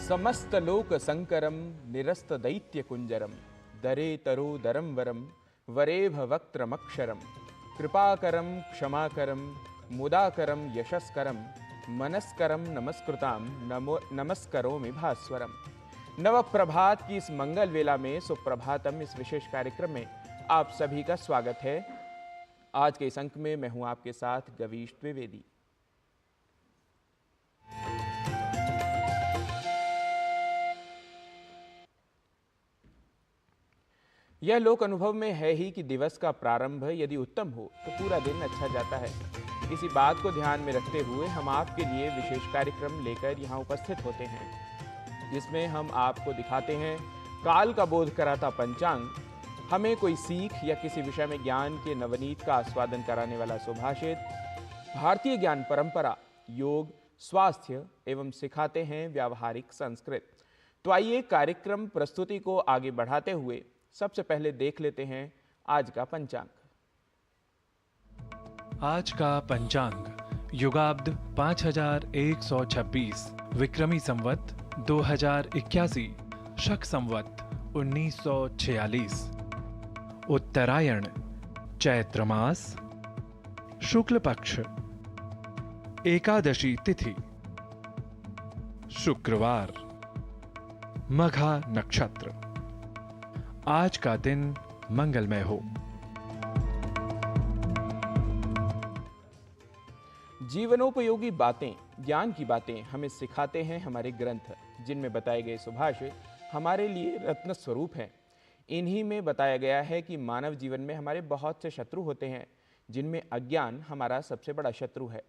समस्त लोक संकरम निरस्त दैत्य कुंजरम दरे तरो दरम वरम वरेभ वक्त्रमक्षरम कृपाकरम क्षमाकरम मुदाकरम यशस्करम मनस्करम नमस्कृताम नमस्करोमि भास्वरम। नव प्रभात की इस मंगल वेला में सुप्रभातम इस विशेष कार्यक्रम में आप सभी का स्वागत है। आज के इस अंक में मैं हूं आपके साथ गवीश द्विवेदी। यह लोक अनुभव में है ही कि दिवस का प्रारंभ यदि उत्तम हो तो पूरा दिन अच्छा जाता है। इसी बात को ध्यान में रखते हुए हम आपके लिए विशेष कार्यक्रम लेकर यहाँ उपस्थित होते हैं, जिसमें हम आपको दिखाते हैं काल का बोध कराता पंचांग, हमें कोई सीख या किसी विषय में ज्ञान के नवनीत का आस्वादन कराने वाला सुभाषित, भारतीय ज्ञान परंपरा, योग, स्वास्थ्य एवं सिखाते हैं व्यावहारिक संस्कृत। तो आइए कार्यक्रम प्रस्तुति को आगे बढ़ाते हुए सबसे पहले देख लेते हैं आज का पंचांग। आज का पंचांग युगाब्द 5126, विक्रमी संवत 2081, शक संवत 1946, उत्तरायण, चैत्र मास, शुक्ल पक्ष, एकादशी तिथि, शुक्रवार, मघा नक्षत्र। आज का दिन मंगलमय हो। जीवनोपयोगी बातें, ज्ञान की बातें हमें सिखाते हैं हमारे ग्रंथ, जिनमें बताए गए सुभाषित हमारे लिए रत्न स्वरूप हैं। इन्हीं में बताया गया है कि मानव जीवन में हमारे बहुत से शत्रु होते हैं, जिनमें अज्ञान हमारा सबसे बड़ा शत्रु है।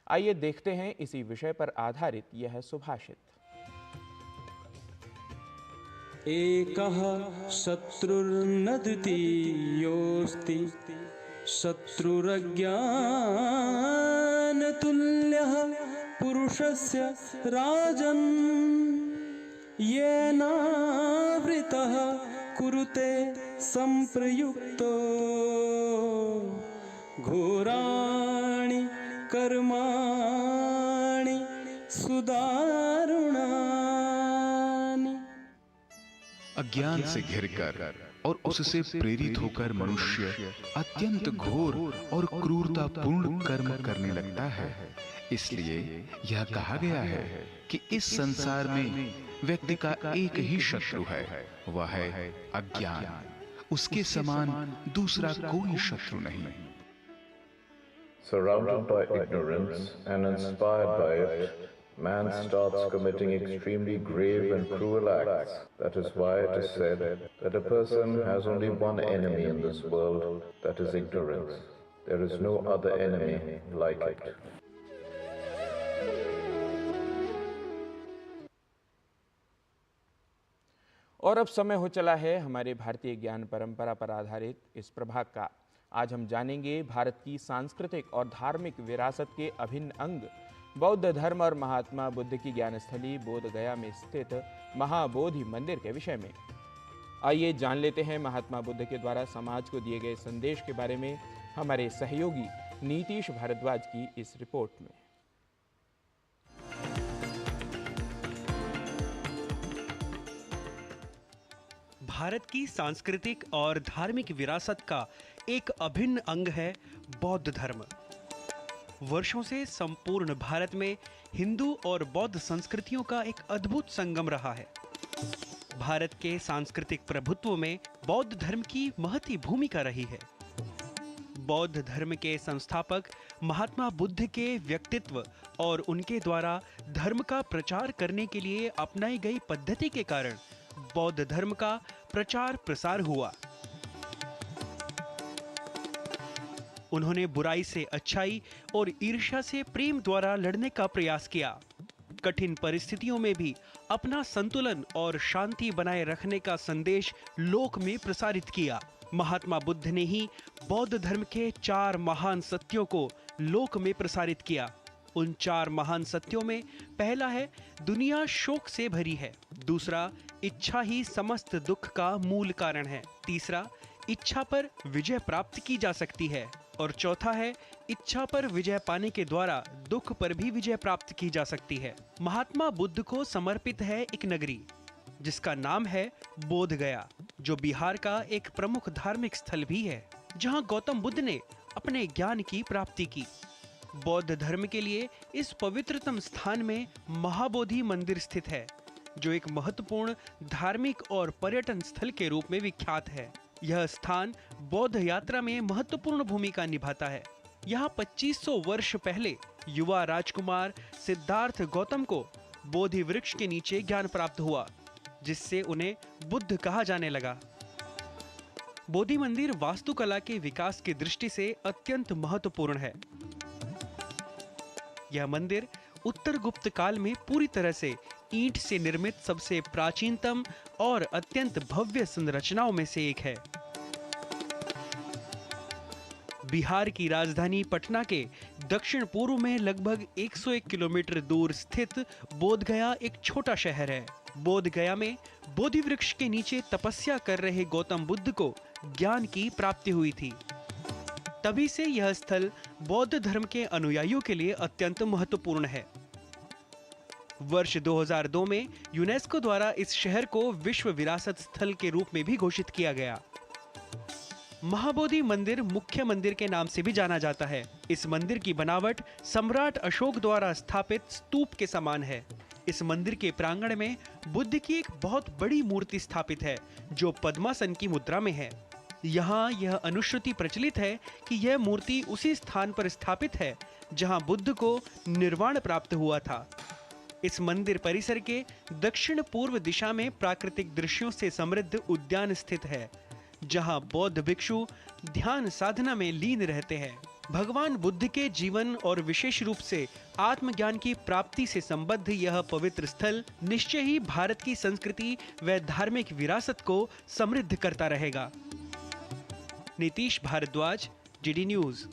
आइए देखते हैं इसी विषय पर आधारित यह सुभाषित। एकः शत्रुर्न द्वितीयोऽस्ति शत्रुरज्ञानतुल्यः पुरुषस्य राजन् येनावृतः कुरुते संप्रयुक्तो घोराणि कर्माणि सुदारुणानि। अज्ञान से घिरकर और उससे प्रेरित होकर मनुष्य अत्यंत घोर और क्रूरतापूर्ण कर्म करने लगता है। इसलिए यह कहा गया है कि इस संसार में व्यक्ति का एक ही शत्रु है, वह है अज्ञान। उसके समान दूसरा कोई शत्रु नहीं। Surrounded by ignorance and inspired by it, man starts committing extremely grave and cruel acts. That is why it is said that a person has only one enemy in this world, that is ignorance. There is no other enemy like it. और अब समय हो चला है हमारे भारतीय ज्ञान परंपरा पर आधारित इस प्रभाग का। आज हम जानेंगे भारत की सांस्कृतिक और धार्मिक विरासत के अभिन्न अंग, बौद्ध धर्म और महात्मा बुद्ध की ज्ञानस्थली बोध गया में स्थित महाबोधि मंदिर के विषय में। आइए जान लेते हैं महात्मा बुद्ध के द्वारा समाज को दिए गए संदेश के बारे में हमारे सहयोगी नीतीश भारद्वाज की इस रिपोर्ट में। भारत की सांस्कृतिक और धार्मिक विरासत का एक अभिन्न अंग है बौद्ध धर्म। वर्षों से संपूर्ण भारत में हिंदू और बौद्ध संस्कृतियों का एक अद्भुत संगम रहा है। भारत के सांस्कृतिक प्रभुत्व में बौद्ध धर्म की महती भूमिका रही है। बौद्ध धर्म के संस्थापक महात्मा बुद्ध के व्यक्तित्व और उनके द्वारा धर्म का प्रचार करने के लिए अपनाई गई पद्धति के कारण बौद्ध धर्म का प्रचार प्रसार हुआ। उन्होंने बुराई से अच्छाई और ईर्ष्या से प्रेम द्वारा लड़ने का प्रयास किया। कठिन परिस्थितियों में भी अपना संतुलन और शांति बनाए रखने का संदेश लोक में प्रसारित किया। महात्मा बुद्ध ने ही बौद्ध धर्म के 4 महान सत्यों को लोक में प्रसारित किया। उन 4 महान सत्यों में पहला है दुनिया शोक से भरी है, दूसरा इच्छा ही समस्त दुख का मूल कारण है, तीसरा इच्छा पर विजय प्राप्त की जा सकती है, और चौथा है इच्छा पर विजय पाने के द्वारा दुख पर भी विजय प्राप्त की जा सकती है। महात्मा बुद्ध को समर्पित है एक नगरी जिसका नाम है बोध गया, जो बिहार का एक प्रमुख धार्मिक स्थल भी है, जहां गौतम बुद्ध ने अपने ज्ञान की प्राप्ति की। बौद्ध धर्म के लिए इस पवित्रतम स्थान में महाबोधि मंदिर स्थित है, जो एक महत्वपूर्ण धार्मिक और पर्यटन स्थल के रूप में विख्यात है। यह स्थान बौद्ध यात्रा में महत्वपूर्ण भूमिका निभाता है। यहाँ 2500 वर्ष पहले युवा राजकुमार सिद्धार्थ गौतम को बोधि वृक्ष के नीचे ज्ञान प्राप्त हुआ, जिससे उन्हें बुद्ध कहा जाने लगा। बोधि मंदिर वास्तुकला के विकास की दृष्टि से अत्यंत महत्वपूर्ण है। यह मंदिर उत्तर गुप्त काल में पूरी तरह से ईंट से निर्मित सबसे प्राचीनतम और अत्यंत भव्य संरचनाओं में से एक है। बिहार की राजधानी पटना के दक्षिण पूर्व में लगभग 101 किलोमीटर दूर स्थित बोध गया एक छोटा शहर है। बोध गया में बोधि वृक्ष के नीचे तपस्या कर रहे गौतम बुद्ध को ज्ञान की प्राप्ति हुई थी। तभी से यह स्थल बौद्ध धर्म के अनुयायियों के लिए अत्यंत महत्वपूर्ण है। वर्ष 2002 में यूनेस्को द्वारा इस शहर को विश्व विरासत स्थल के रूप में भी घोषित किया गया। महाबोधि मंदिर मुख्य मंदिर के नाम से भी जाना जाता है। इस मंदिर की बनावट सम्राट अशोक द्वारा स्थापित स्तूप के समान है। इस मंदिर के प्रांगण में बुद्ध की एक बहुत बड़ी मूर्ति स्थापित है, जो पद्मासन की मुद्रा में है। यहाँ यह अनुश्रुति प्रचलित है कि यह मूर्ति उसी स्थान पर स्थापित है जहाँ बुद्ध को निर्वाण प्राप्त हुआ था। इस मंदिर परिसर के दक्षिण पूर्व दिशा में प्राकृतिक दृश्यों से समृद्ध उद्यान स्थित है, जहाँ बौद्ध भिक्षु ध्यान साधना में लीन रहते हैं। भगवान बुद्ध के जीवन और विशेष रूप से आत्मज्ञान की प्राप्ति से संबद्ध यह पवित्र स्थल निश्चय ही भारत की संस्कृति व धार्मिक विरासत को समृद्ध करता रहेगा। Nitish Bharadwaj, GD news.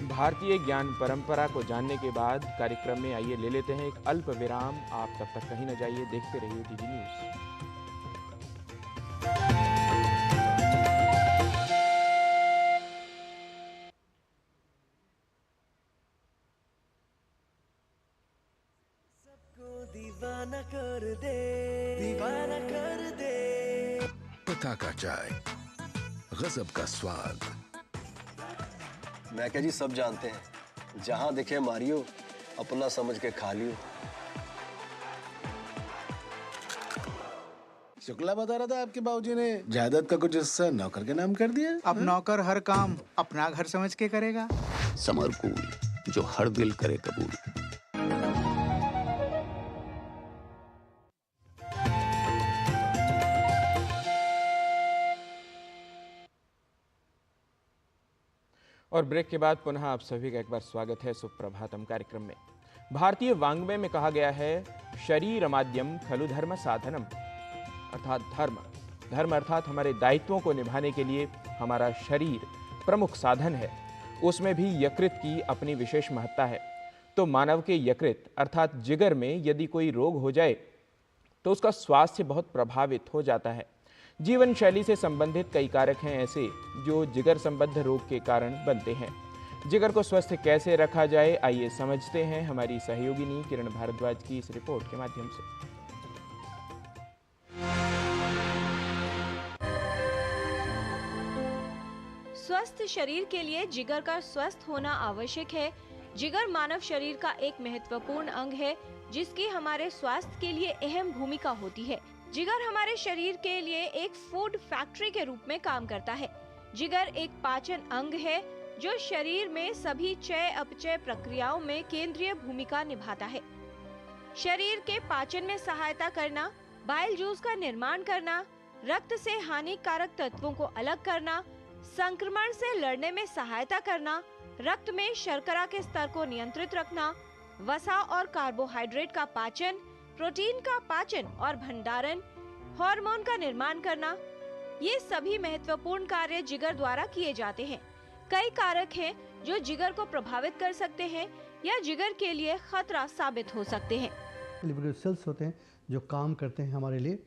भारतीय ज्ञान परंपरा को जानने के बाद कार्यक्रम में आइए ले लेते हैं एक अल्प विराम। आप तब तक कहीं न जाइए, देखते रहिए डीडी न्यूज। दीवाना कर दे, दीवाना कर दे। पता का चाय, गजब का स्वाद। मैं क्या जी, सब जानते हैं, जहां दिखे मारियो, अपना समझ के खा लियो। शुक्ला बता रहा था आपके बाबूजी ने जायदाद का कुछ हिस्सा नौकर के नाम कर दिया। अब नौकर हर काम अपना घर समझ के करेगा। समरकूल, जो हर दिल करे कबूल। और ब्रेक के बाद पुनः आप सभी का एक बार स्वागत है सुप्रभातम कार्यक्रम में। भारतीय वाङ्मय में कहा गया है, शरीरमाद्यम खलु धर्म साधनम, अर्थात धर्म अर्थात हमारे दायित्वों को निभाने के लिए हमारा शरीर प्रमुख साधन है। उसमें भी यकृत की अपनी विशेष महत्ता है। तो मानव के यकृत अर्थात जिगर में यदि कोई रोग हो जाए तो उसका स्वास्थ्य बहुत प्रभावित हो जाता है। जीवन शैली से संबंधित कई कारक हैं ऐसे जो जिगर संबद्ध रोग के कारण बनते हैं। जिगर को स्वस्थ कैसे रखा जाए, आइए समझते हैं हमारी सहयोगिनी किरण भारद्वाज की इस रिपोर्ट के माध्यम से। स्वस्थ शरीर के लिए जिगर का स्वस्थ होना आवश्यक है। जिगर मानव शरीर का एक महत्वपूर्ण अंग है, जिसकी हमारे स्वास्थ्य के लिए अहम भूमिका होती है। जिगर हमारे शरीर के लिए एक फूड फैक्ट्री के रूप में काम करता है। जिगर एक पाचन अंग है जो शरीर में सभी चय अपचय प्रक्रियाओं में केंद्रीय भूमिका निभाता है। शरीर के पाचन में सहायता करना, बाइल जूस का निर्माण करना, रक्त से हानिकारक तत्वों को अलग करना, संक्रमण से लड़ने में सहायता करना, रक्त में शर्करा के स्तर को नियंत्रित रखना, वसा और कार्बोहाइड्रेट का पाचन, प्रोटीन का पाचन और भंडारण, हार्मोन का निर्माण करना, ये सभी महत्वपूर्ण कार्य जिगर द्वारा किए जाते हैं। कई कारक हैं जो जिगर को प्रभावित कर सकते हैं या जिगर के लिए खतरा साबित हो सकते हैं। लिवर के सेल्स होते हैं जो काम करते हैं हमारे लिए,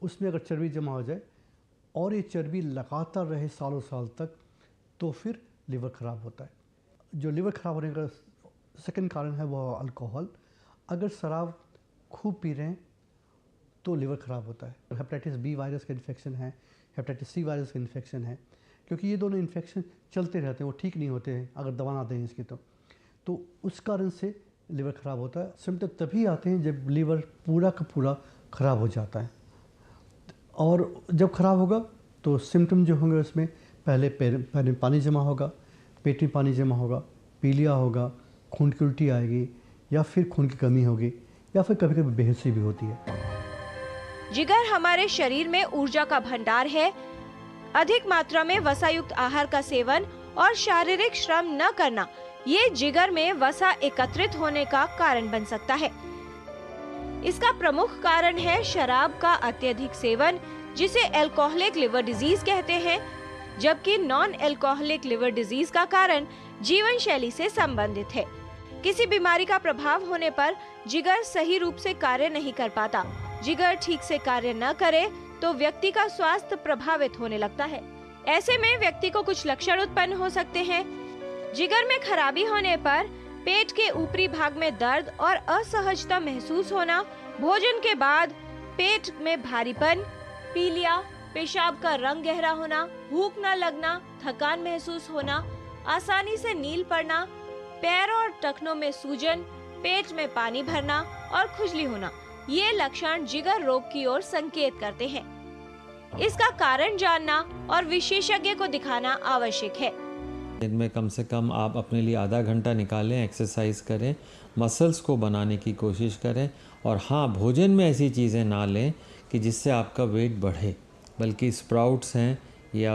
उसमें अगर चर्बी जमा हो जाए और ये चर्बी लगातार रहे सालों साल तक तो फिर लिवर ख़राब होता है। जो लिवर ख़राब होने का सेकंड कारण है वो अल्कोहल। अगर शराब खूब पी रहे हैं तो लिवर ख़राब होता है। हेपेटाइटिस बी वायरस का इन्फेक्शन है, हेपेटाइटिस सी वायरस का इन्फेक्शन है, क्योंकि ये दोनों इन्फेक्शन चलते रहते हैं, वो ठीक नहीं होते हैं अगर दवा ना दें इसकी तो उस कारण से लिवर ख़राब होता है। सिम्टम तभी आते हैं जब लिवर पूरा का पूरा ख़राब हो जाता है, और जब ख़राब होगा तो सिम्टम जो होंगे उसमें पहले पैर में पानी जमा होगा, पेट में पानी जमा होगा, पीलिया होगा, खून की उल्टी आएगी या फिर खून की कमी होगी या फिर कभी कभी बेहोशी भी होती है। जिगर हमारे शरीर में ऊर्जा का भंडार है। अधिक मात्रा में वसायुक्त आहार का सेवन और शारीरिक श्रम न करना ये जिगर में वसा एकत्रित होने का कारण बन सकता है। इसका प्रमुख कारण है शराब का अत्यधिक सेवन, जिसे अल्कोहलिक लिवर डिजीज कहते हैं, जबकि नॉन अल्कोहलिक लिवर डिजीज का कारण जीवन शैली से संबंधित है। किसी बीमारी का प्रभाव होने पर जिगर सही रूप से कार्य नहीं कर पाता। जिगर ठीक से कार्य न करे तो व्यक्ति का स्वास्थ्य प्रभावित होने लगता है। ऐसे में व्यक्ति को कुछ लक्षण उत्पन्न हो सकते हैं। जिगर में खराबी होने पर पेट के ऊपरी भाग में दर्द और असहजता महसूस होना, भोजन के बाद पेट में भारीपन, पीलिया, पेशाब का रंग गहरा होना, भूख न लगना, थकान महसूस होना, आसानी से नील पड़ना, पैर और टखनों में सूजन, पेट में पानी भरना और खुजली होना, ये लक्षण जिगर रोग की ओर संकेत करते हैं। इसका कारण जानना और विशेषज्ञ को दिखाना आवश्यक है। दिन में कम से कम आप अपने लिए आधा घंटा निकालें, एक्सरसाइज करें, मसल्स को बनाने की कोशिश करें, और हाँ, भोजन में ऐसी चीज़ें ना लें कि जिससे आपका वेट बढ़े, बल्कि स्प्राउट्स हैं या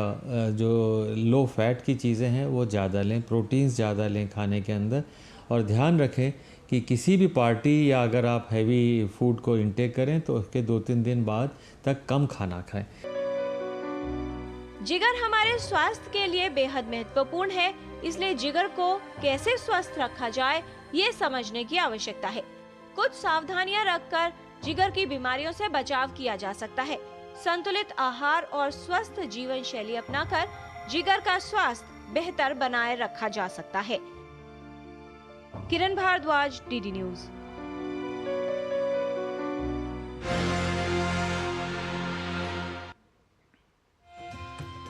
जो लो फैट की चीज़ें हैं वो ज़्यादा लें, प्रोटीन्स ज़्यादा लें खाने के अंदर। और ध्यान रखें कि किसी भी पार्टी या अगर आप हैवी फूड को इंटेक करें तो उसके 2-3 दिन बाद तक कम खाना खाएं। जिगर हमारे स्वास्थ्य के लिए बेहद महत्वपूर्ण है, इसलिए जिगर को कैसे स्वस्थ रखा जाए ये समझने की आवश्यकता है। कुछ सावधानियां रखकर जिगर की बीमारियों से बचाव किया जा सकता है। संतुलित आहार और स्वस्थ जीवन शैली अपनाकर जिगर का स्वास्थ्य बेहतर बनाए रखा जा सकता है। किरण भारद्वाज, डीडी न्यूज।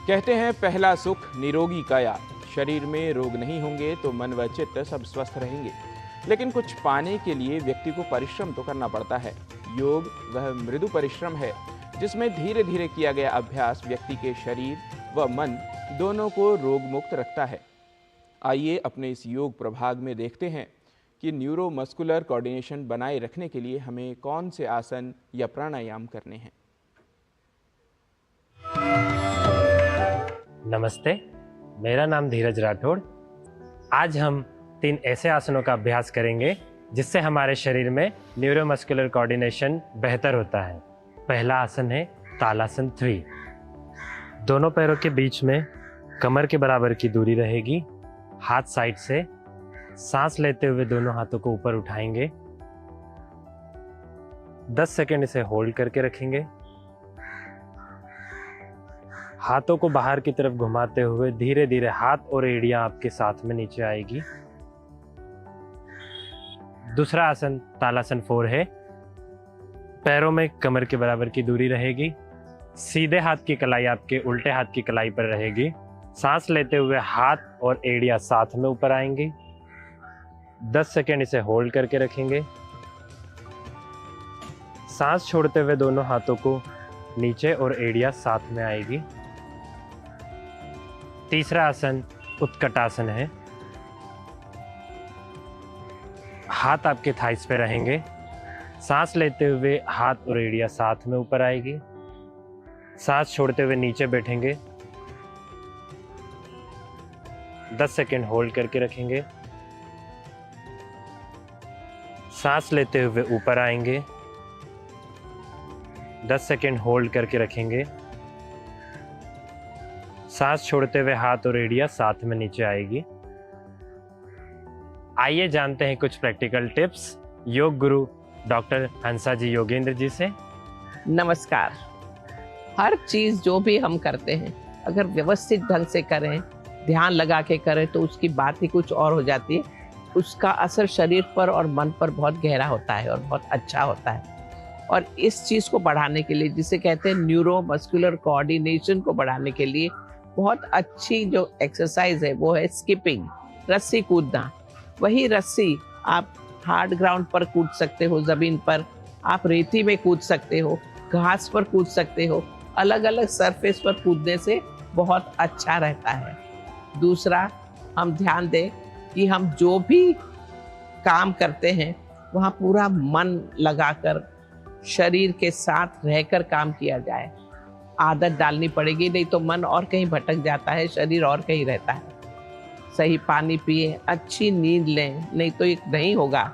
कहते हैं पहला सुख निरोगी काया। शरीर में रोग नहीं होंगे तो मन व चित्त सब स्वस्थ रहेंगे, लेकिन कुछ पाने के लिए व्यक्ति को परिश्रम तो करना पड़ता है। योग वह मृदु परिश्रम है जिसमें धीरे धीरे किया गया अभ्यास व्यक्ति के शरीर व मन दोनों को रोग मुक्त रखता है। आइए अपने इस योग प्रभाग में देखते हैं कि न्यूरोमस्कुलर कोऑर्डिनेशन बनाए रखने के लिए हमें कौन से आसन या प्राणायाम करने हैं। नमस्ते, मेरा नाम धीरज राठौड़। आज हम 3 ऐसे आसनों का अभ्यास करेंगे जिससे हमारे शरीर में न्यूरोमस्कुलर कोऑर्डिनेशन बेहतर होता है। पहला आसन है तालासन 3। दोनों पैरों के बीच में कमर के बराबर की दूरी रहेगी। हाथ साइड से सांस लेते हुए दोनों हाथों को ऊपर उठाएंगे। 10 सेकंड इसे होल्ड करके रखेंगे। हाथों को बाहर की तरफ घुमाते हुए धीरे धीरे हाथ और एड़ियां आपके साथ में नीचे आएगी। दूसरा आसन तालासन 4 है। पैरों में कमर के बराबर की दूरी रहेगी। सीधे हाथ की कलाई आपके उल्टे हाथ की कलाई पर रहेगी। सांस लेते हुए हाथ और एड़ियां साथ में ऊपर आएंगी। 10 सेकंड इसे होल्ड करके रखेंगे। सांस छोड़ते हुए दोनों हाथों को नीचे और एड़ियां साथ में आएगी। तीसरा आसन उत्कटासन है। हाथ आपके थाइस पे रहेंगे। सांस लेते हुए हाथ और एड़ियां साथ में ऊपर आएगी। सांस छोड़ते हुए नीचे बैठेंगे। 10 सेकंड होल्ड करके रखेंगे। सांस लेते हुए ऊपर आएंगे। 10 सेकंड होल्ड करके रखेंगे। सांस छोड़ते हुए हाथ और एड़ियां साथ में नीचे आएगी। आइए जानते हैं कुछ practical tips yoga guru doctor हंसा जी योगेंद्र जी से। नमस्कार। हर चीज़ जो भी हम करते हैं अगर व्यवस्थित ढंग से करें, ध्यान लगा के करें तो उसकी बात ही कुछ और हो जाती है। उसका असर शरीर पर और मन पर बहुत गहरा होता है और बहुत अच्छा होता है। और इस चीज़ को बढ़ाने के लिए, जिसे कहते हैं न्यूरो मस्कुलर कोऑर्डिनेशन को बढ़ाने के लिए बहुत अच्छी जो एक्सरसाइज है वो है स्किपिंग, रस्सी कूदना। वही रस्सी आप हार्ड ग्राउंड पर कूद सकते हो, ज़मीन पर, आप रेती में कूद सकते हो, घास पर कूद सकते हो। अलग अलग सरफेस पर कूदने से बहुत अच्छा रहता है। दूसरा, हम ध्यान दें कि हम जो भी काम करते हैं वहाँ पूरा मन लगाकर शरीर के साथ रहकर काम किया जाए। आदत डालनी पड़ेगी, नहीं तो मन और कहीं भटक जाता है, शरीर और कहीं रहता है। सही पानी पिए, अच्छी नींद लें, नहीं तो ये नहीं होगा।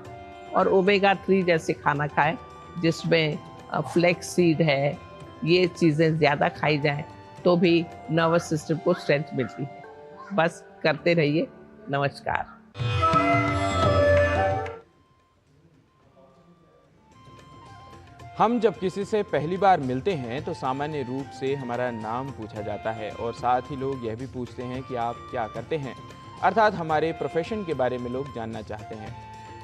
और ओमेगा 3 जैसे खाना खाएं जिसमें फ्लेक्स सीड है, ये चीज़ें ज़्यादा खाई जाएं तो भी नर्वस सिस्टम को स्ट्रेंथ मिलती है। बस करते रहिए। नमस्कार। हम जब किसी से पहली बार मिलते हैं तो सामान्य रूप से हमारा नाम पूछा जाता है और साथ ही लोग यह भी पूछते हैं कि आप क्या करते हैं, अर्थात हमारे प्रोफेशन के बारे में लोग जानना चाहते हैं।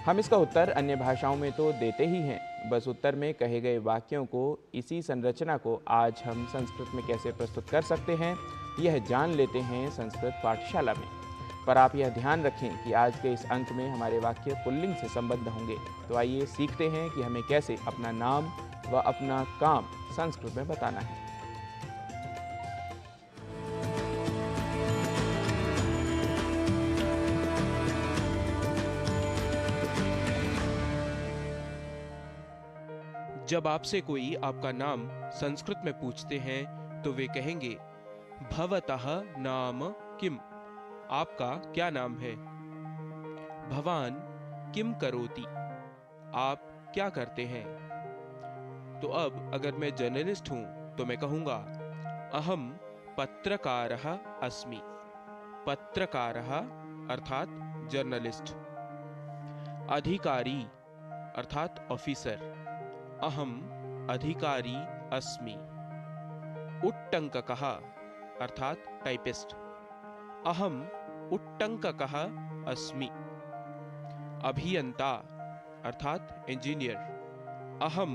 हम इसका उत्तर अन्य भाषाओं में तो देते ही हैं, बस उत्तर में कहे गए वाक्यों को, इसी संरचना को आज हम संस्कृत में कैसे प्रस्तुत कर सकते हैं यह जान लेते हैं संस्कृत पाठशाला में। पर आप यह ध्यान रखें कि आज के इस अंक में हमारे वाक्य पुल्लिंग से संबद्ध होंगे। तो आइए सीखते हैं कि हमें कैसे अपना नाम व अपना काम संस्कृत में बताना है। जब आपसे कोई आपका नाम संस्कृत में पूछते हैं तो वे कहेंगे भवतः नाम किम, आपका क्या नाम है। भवान किम करोति, आप क्या करते हैं। तो अब अगर मैं जर्नलिस्ट हूं तो मैं कहूंगा अहम पत्रकारः अस्मि। पत्रकारः अर्थात जर्नलिस्ट। अधिकारी अर्थात ऑफिसर, अहम अधिकारी अस्मि। उट्टंककः अर्थात टाइपिस्ट, अहम उट्टंककः अस्मि। अभियंता अर्थात इंजीनियर, अहम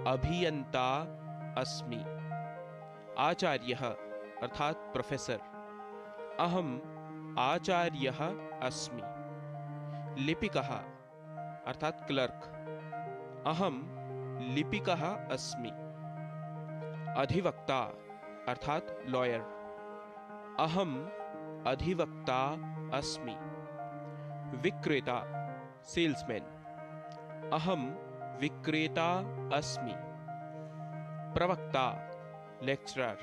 अभियंता अस्मि। आचार्यः अर्थात प्रोफेसर, अहम आचार्यः अस्मि। लिपिकः अर्थात क्लर्क, अहम लिपिकः अस्मि। अधिवक्ता अर्थात लॉयर, अहम अधिवक्ता अस्मि। विक्रेता सेल्समैन, अहम विक्रेता अस्मि। प्रवक्ता लेक्चरर,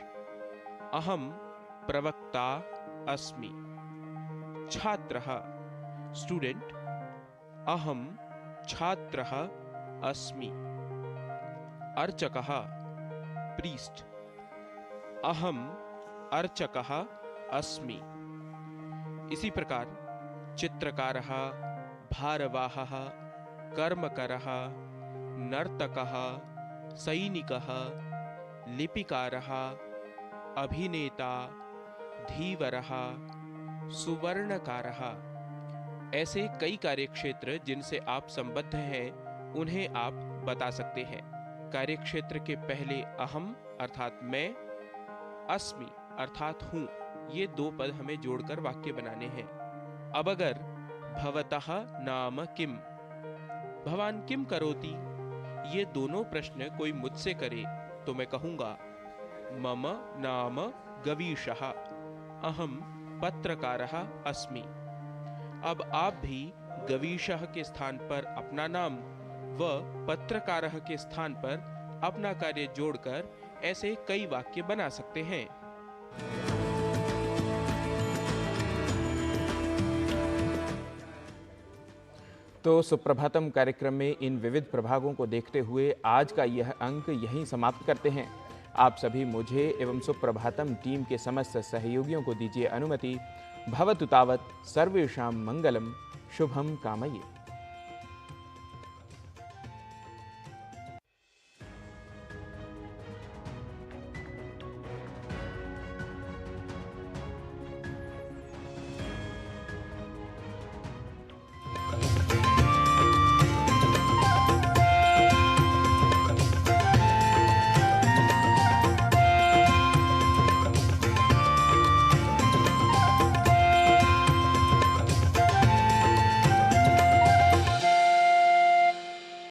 अहम प्रवक्ता अस्मि। छात्रः स्टूडेंट, अहम छात्रः अस्मि। अर्चकः प्रीस्ट, अहम अर्चकः अस्मि। इसी प्रकार चित्रकारः, भारवाहः, कर्मकरः, नर्तकः, सैनिकः, लिपिकारः, अभिनेता, धीवरः, सुवर्णकारः, ऐसे कई कार्यक्षेत्र जिनसे आप संबद्ध हैं उन्हें आप बता सकते हैं। कार्यक्षेत्र के पहले अहम अर्थात मैं, अस्मि अर्थात हूँ, ये दो पद हमें जोड़कर वाक्य बनाने हैं। अब अगर भवतः नाम किम, भवान किम करोति, ये दोनों प्रश्न कोई मुझसे करे तो मैं कहूँगा मम नाम गवीशः, अहम पत्रकारः अस्मि। अब आप भी गवीशः के स्थान पर अपना नाम व पत्रकारः के स्थान पर अपना कार्य जोड़कर ऐसे कई वाक्य बना सकते हैं। तो सुप्रभातम कार्यक्रम में इन विविध प्रभागों को देखते हुए आज का यह अंक यहीं समाप्त करते हैं। आप सभी मुझे एवं सुप्रभातम टीम के समस्त सहयोगियों को दीजिए अनुमति। भवतु तावत् सर्वेषां मंगलम, शुभम कामये।